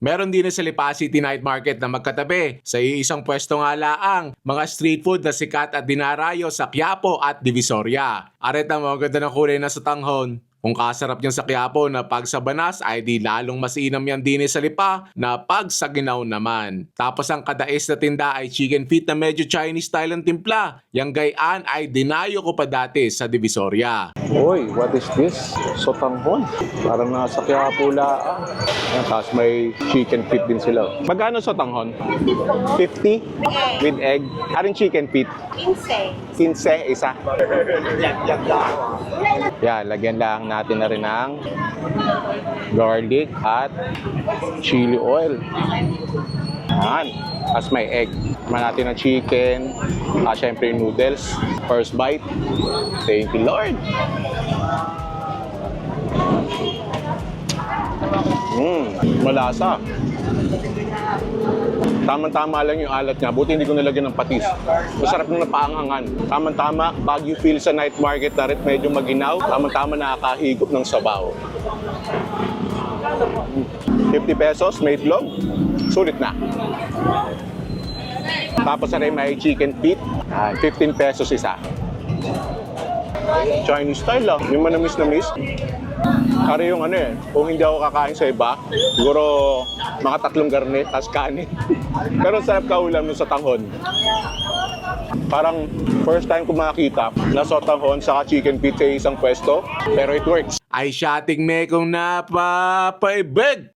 Meron din sa Lipa City Night Market na magkatabi. Sa iisang pwesto nga laang, mga street food na sikat at dinarayo sa Quiapo at Divisoria. Aret ang mga ganda ng kulay na sa tanghon. Kung kasarap niyan sa Quiapo na pag sa Banas ay di lalong masinam yan din sa Lipa na pag sa Ginaw naman. Tapos ang kadais na tinda ay chicken feet na medyo Chinese style ang timpla. Yang gayaan ay dinayo ko pa dati sa Divisoria. Uy, what is this? Sotanghon. Parang nasa Quiapo lang. Ayan, tapos may chicken feet din sila. Magkano sotanghon? 50? With egg. Aring chicken feet? 15. 15 isa. Yan, lagyan lang natin na rin ng garlic at chili oil. Yan. Tapos may egg. Naman natin ng chicken. At syempre yung noodles. First bite. Thank you, Lord. Malasa. Tama-tama lang yung alat niya. Buti hindi ko nilagyan ng patis. Masarap nung napaanghangan. Tama-tama, Baguio feel sa night market na rin. Medyo maginaw. Tama-tama nakakahigop ng sabaw. 50 pesos, may itlog. Sulit na. Tapos na rin may chicken feet. 15 pesos isa. Chinese style lang. Yung manamis-namis. Kari yung ano eh, kung hindi ako kakain sa iba, siguro mga 3 garnet, tas kanin. Pero sarap kaulam nun sa tanghon. Parang first time ko makakita na sotanghon saka chicken feet sa isang pwesto, pero it works. Ay siya tingme kong napapaibig!